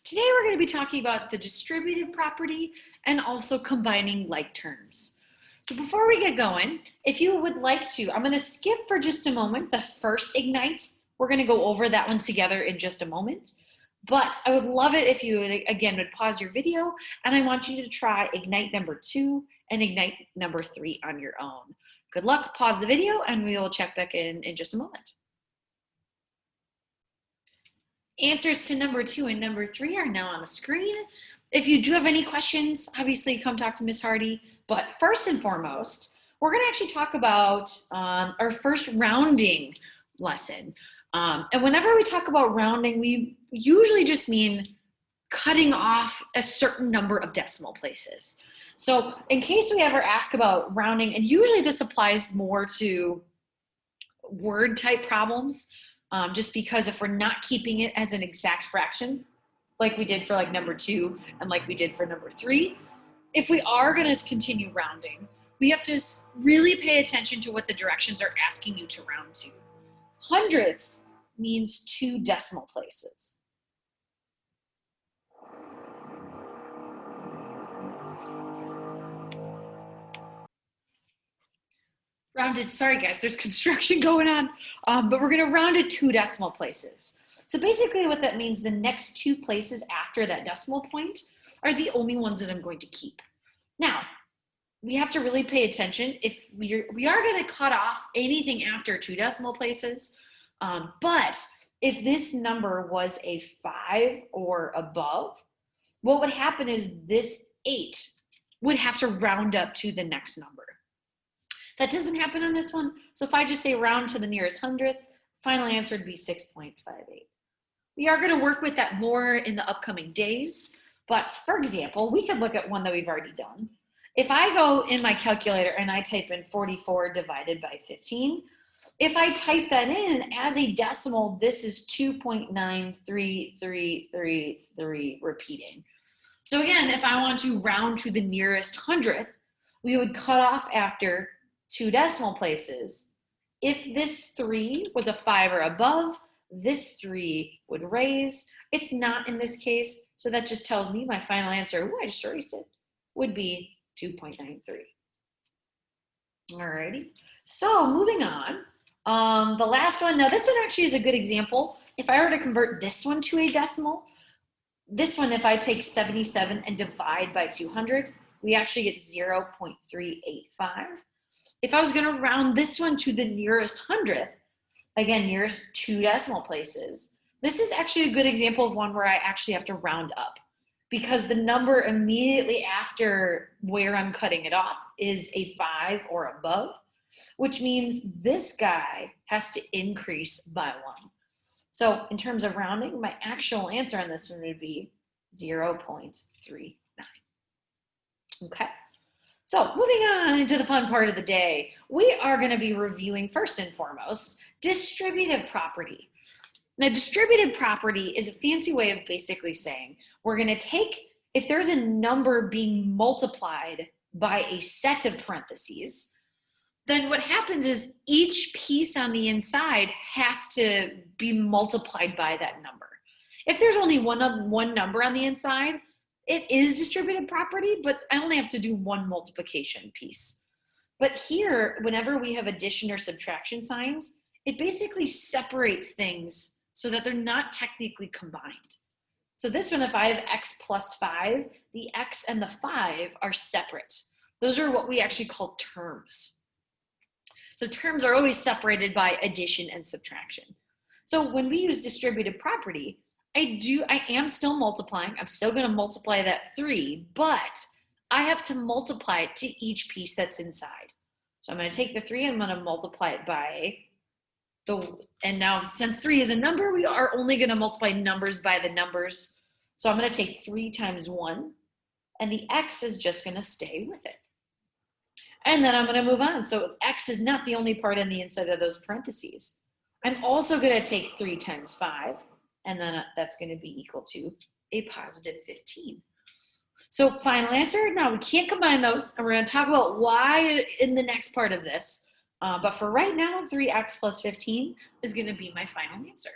Today we're going to be talking about the distributive property and also combining like terms. So before we get going, if you would like to, I'm going to skip for just a moment the first ignite. We're going to go over that one together in just a moment. But I would love it if you, again, would pause your video, and I want you to try ignite number 2 and ignite number 3 on your own. Good luck, pause the video, and we will check back in just a moment. Answers to number 2 and number 3 are now on the screen. If you do have any questions, obviously come talk to Miss Hardy. But first and foremost, we're going to actually talk about our first rounding lesson. And whenever we talk about rounding, we usually just mean cutting off a certain number of decimal places. So in case we ever ask about rounding, and usually this applies more to word type problems, just because if we're not keeping it as an exact fraction, like we did for like number 2 and like we did for number 3, if we are going to continue rounding, we have to really pay attention to what the directions are asking you to round to. Hundredths means 2 decimal places. Rounded, sorry guys, there's construction going on, but we're gonna round it 2 decimal places. So basically what that means, the next 2 places after that decimal point are the only ones that I'm going to keep. Now, we have to really pay attention if we are gonna cut off anything after 2 decimal places, but if this number was a 5 or above, what would happen is this 8 would have to round up to the next number. That doesn't happen on this one. So if I just say round to the nearest hundredth, final answer would be 6.58. We are going to work with that more in the upcoming days. But for example, we could look at one that we've already done. If I go in my calculator and I type in 44 divided by 15, if I type that in as a decimal, this is 2.93333 repeating. So again, if I want to round to the nearest hundredth, we would cut off after 2 decimal places. If this 3 was a 5 or above, this 3 would raise. It's not in this case, so that just tells me my final answer, I just erased it, would be 2.93. Alrighty, so moving on. The last one, now this one actually is a good example. If I were to convert this one to a decimal, this one, if I take 77 and divide by 200, we actually get 0.385. If I was going to round this one to the nearest hundredth, again, nearest 2 decimal places, this is actually a good example of one where I actually have to round up, because the number immediately after where I'm cutting it off is a 5 or above, which means this guy has to increase by 1. So in terms of rounding, my actual answer on this one would be 0.39. Okay. So moving on into the fun part of the day, we are going to be reviewing first and foremost distributive property. Now, distributive property is a fancy way of basically saying we're going to take, if there's a number being multiplied by a set of parentheses, then what happens is each piece on the inside has to be multiplied by that number. If there's only one number on the inside, it is distributive property, but I only have to do one multiplication piece. But here, whenever we have addition or subtraction signs, it basically separates things so that they're not technically combined. So this one, if I have x plus 5, the x and the 5 are separate. Those are what we actually call terms. So terms are always separated by addition and subtraction. So when we use distributive property, I am still multiplying. I'm still going to multiply that 3, but I have to multiply it to each piece that's inside. So I'm going to take the 3, I'm going to multiply it by and now since 3 is a number, we are only going to multiply numbers by the numbers. So I'm going to take 3 times 1, and the x is just going to stay with it. And then I'm going to move on. So x is not the only part on the inside of those parentheses. I'm also going to take 3 times 5. And then that's going to be equal to a positive 15. So final answer, now we can't combine those, and we're going to talk about why in the next part of this. But for right now, 3x plus 15 is going to be my final answer.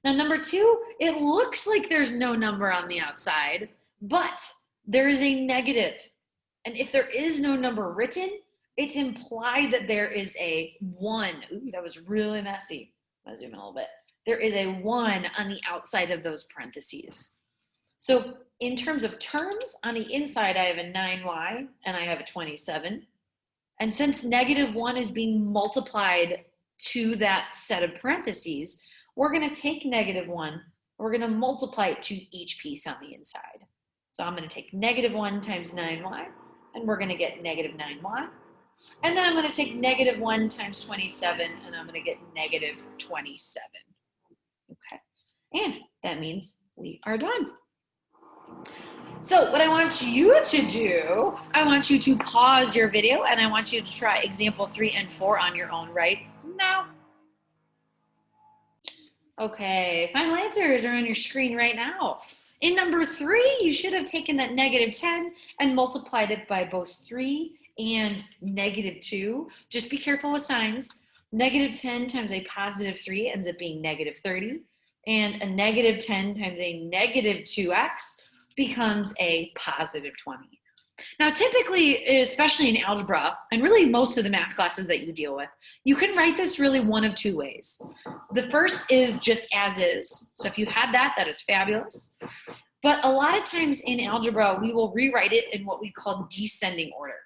Now, number two, it looks like there's no number on the outside, but there is a negative. And if there is no number written, it's implied that there is a 1. Ooh, that was really messy. I'll zoom in a little bit. There is a 1 on the outside of those parentheses. So in terms of terms, on the inside, I have a 9y and I have a 27. And since -1 is being multiplied to that set of parentheses, we're going to take -1, we're going to multiply it to each piece on the inside. So I'm going to take -1 times 9y, and we're going to get -9y. And then I'm going to take -1 times 27, and I'm going to get -27. Okay, and that means we are done. So what I want you to do, I want you to pause your video, and I want you to try example 3 and 4 on your own right now. Okay, final answers are on your screen right now. In number 3, you should have taken that -10 and multiplied it by both 3 and -2. Just be careful with signs. -10 times a +3 ends up being -30, and a -10 times a -2x becomes a +20. Now, typically, especially in algebra, and really most of the math classes that you deal with, you can write this really one of two ways. The first is just as is. So if you had that, that is fabulous. But a lot of times in algebra, we will rewrite it in what we call descending order.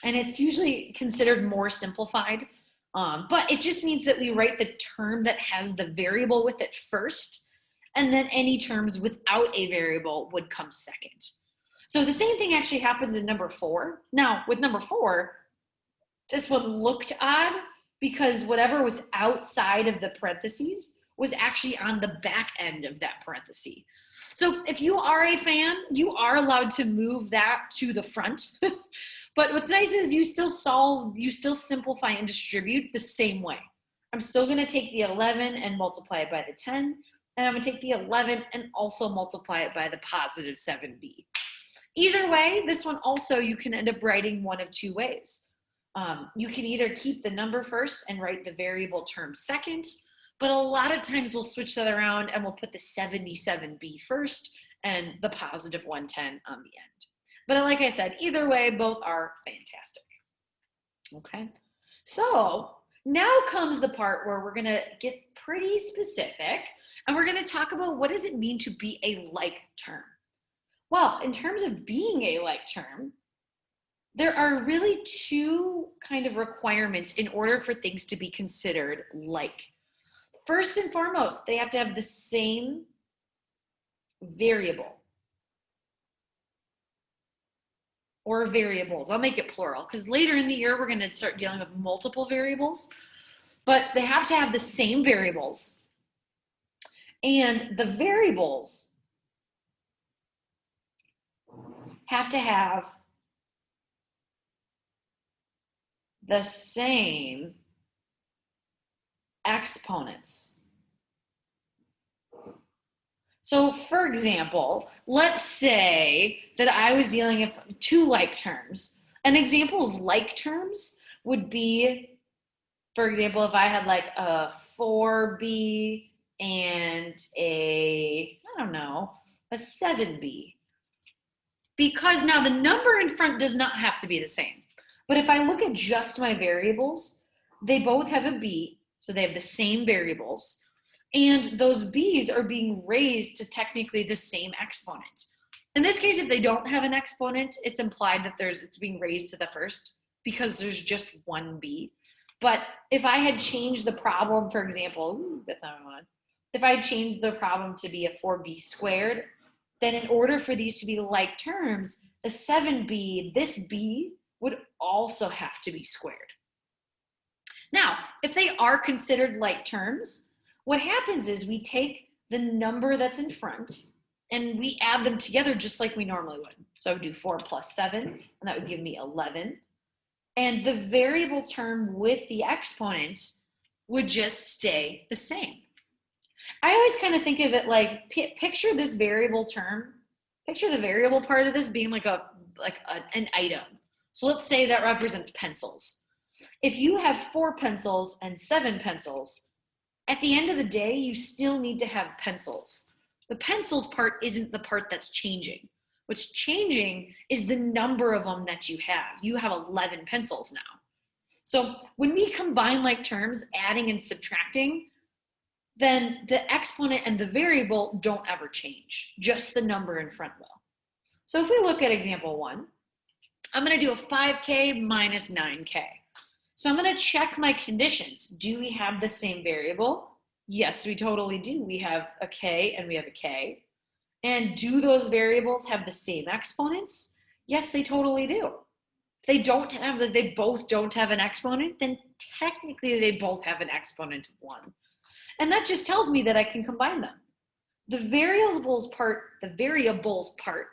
And it's usually considered more simplified. But it just means that we write the term that has the variable with it first, and then any terms without a variable would come second. So the same thing actually happens in number 4. Now, with number 4, this one looked odd because whatever was outside of the parentheses was actually on the back end of that parenthesis. So if you are a fan, you are allowed to move that to the front. But what's nice is you still simplify and distribute the same way. I'm still going to take the 11 and multiply it by the 10, and I'm going to take the 11 and also multiply it by the +7b. Either way, this one also you can end up writing one of two ways. You can either keep the number first and write the variable term second, but a lot of times we'll switch that around and we'll put the 77b first and the +110 on the end. But like I said, either way, both are fantastic. Okay, so now comes the part where we're gonna get pretty specific and we're gonna talk about what does it mean to be a like term. Well, in terms of being a like term, there are really two kind of requirements in order for things to be considered like. First and foremost, they have to have the same variable or variables. I'll make it plural because later in the year we're going to start dealing with multiple variables, but they have to have the same variables. And the variables have to have the same exponents. So for example, let's say that I was dealing with two like terms. An example of like terms would be, for example, if I had like a 4b and a 7b. Because now the number in front does not have to be the same. But if I look at just my variables, they both have a b, so they have the same variables. And those b's are being raised to technically the same exponent. In this case, if they don't have an exponent, it's implied that it's being raised to the first because there's just one b. But if I had changed the problem, for example, that's not what I wanted. If I had changed the problem to be a 4b squared, then in order for these to be like terms, the 7b, this b, would also have to be squared. Now, if they are considered like terms, what happens is we take the number that's in front and we add them together just like we normally would. So I would do 4 plus 7, and that would give me 11. And the variable term with the exponents would just stay the same. I always kind of think of it like, picture this variable term, picture the variable part of this being like an item. So let's say that represents pencils. If you have 4 pencils and 7 pencils, At the end of the day, you still need to have pencils. The pencils part isn't the part that's changing. What's changing is the number of them that you have. You have 11 pencils now. So when we combine like terms, adding and subtracting, then the exponent and the variable don't ever change. Just the number in front will. So if we look at example 1, I'm going to do a 5K minus 9K. So I'm going to check my conditions. Do we have the same variable? Yes, we totally do. We have a K and we have a K. And do those variables have the same exponents? Yes, they totally do. If they both don't have an exponent, then technically they both have an exponent of 1. And that just tells me that I can combine them. The variables part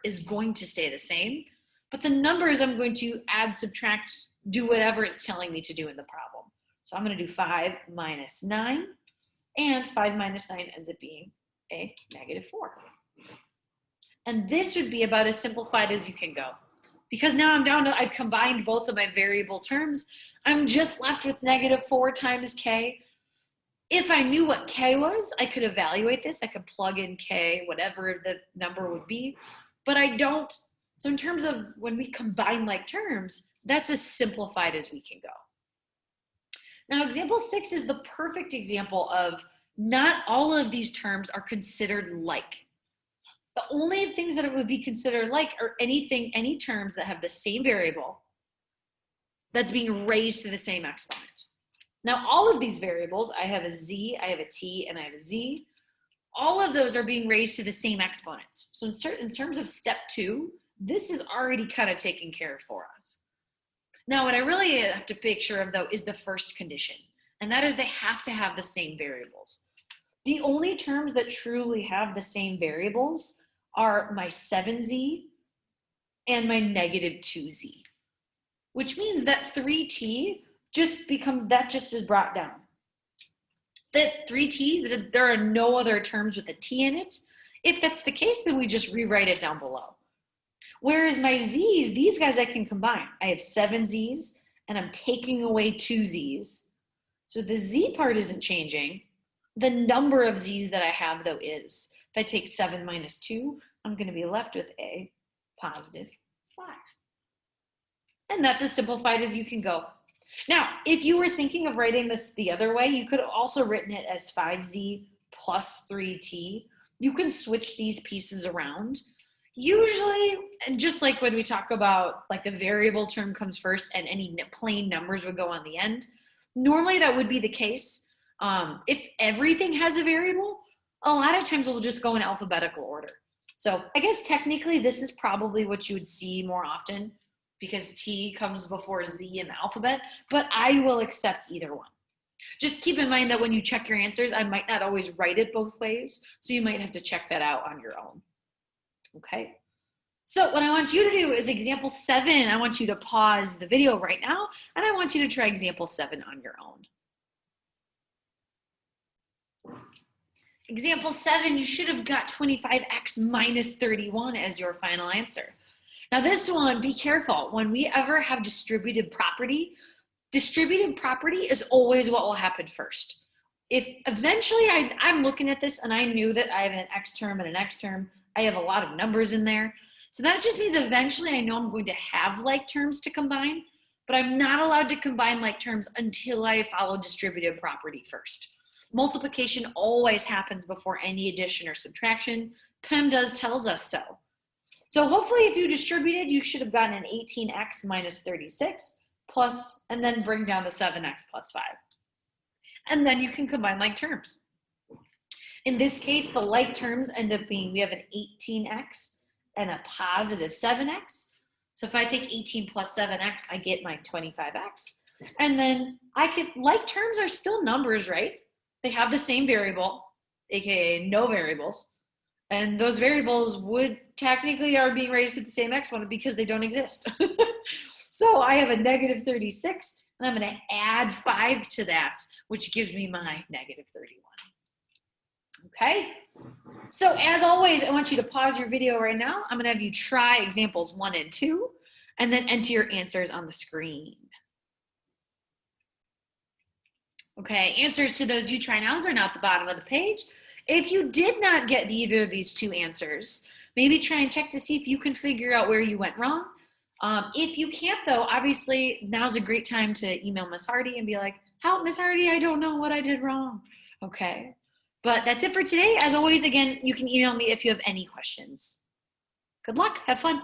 is going to stay the same, but the numbers I'm going to add, subtract, do whatever it's telling me to do in the problem. So I'm going to do 5 minus 9, and 5 minus 9 ends up being a -4. And this would be about as simplified as you can go. Because now I've combined both of my variable terms, I'm just left with -4 times K. If I knew what K was, I could evaluate this. I could plug in K, whatever the number would be, but I don't. So in terms of when we combine like terms, that's as simplified as we can go. Now, example 6 is the perfect example of not all of these terms are considered like. The only things that it would be considered like are any terms that have the same variable that's being raised to the same exponent. Now, all of these variables, I have a z, I have a t, and I have a z. All of those are being raised to the same exponents. So in terms of step 2, this is already kind of taken care of for us. Now, what I really have to make sure of, though, is the first condition. And that is they have to have the same variables. The only terms that truly have the same variables are my 7z and my -2z, which means that 3t just is brought down. That 3t, there are no other terms with a t in it. If that's the case, then we just rewrite it down below. Whereas my z's, these guys I can combine. I have 7 z's and I'm taking away 2 z's. So the z part isn't changing. The number of z's that I have, though, is. If I take 7 minus 2, I'm going to be left with a +5. And that's as simplified as you can go. Now, if you were thinking of writing this the other way, you could have also written it as 5z plus 3t. You can switch these pieces around. Usually, and just like when we talk about like the variable term comes first and any plain numbers would go on the end, normally that would be the case. If everything has a variable, a lot of times we'll just go in alphabetical order. So I guess technically this is probably what you would see more often because T comes before Z in the alphabet, but I will accept either one. Just keep in mind that when you check your answers, I might not always write it both ways, so you might have to check that out on your own. Okay, so what I want you to do is example 7. I want you to pause the video right now, and I want you to try example 7 on your own. Example 7, you should have got 25x minus 31 as your final answer. Now this one, be careful. When we ever have distributed property is always what will happen first. If eventually I'm looking at this and I knew that I have an x term and an x term, I have a lot of numbers in there. So that just means eventually I know I'm going to have like terms to combine, but I'm not allowed to combine like terms until I follow distributed property first. Multiplication always happens before any addition or subtraction. PEMDAS tells us so. So hopefully if you distributed, you should have gotten an 18x minus 36 plus, and then bring down the 7x plus 5. And then you can combine like terms. In this case, the like terms end up being, we have an 18x and a positive 7x. So if I take 18 plus 7x, I get my 25x. And then like terms are still numbers, right? They have the same variable, AKA no variables. And those variables would technically are being raised to the same exponent because they don't exist. So I have a negative 36, and I'm going to add 5 to that, which gives me my negative 31. Okay? So as always, I want you to pause your video right now. I'm going to have you try examples 1 and 2, and then enter your answers on the screen. Okay, answers to those you try nows are now at the bottom of the page. If you did not get either of these two answers, maybe try and check to see if you can figure out where you went wrong. If you can't, though, obviously now's a great time to email Miss Hardy and be like, help, Miss Hardy, I don't know what I did wrong. Okay, but that's it for today. As always, again, you can email me if you have any questions. Good luck. Have fun.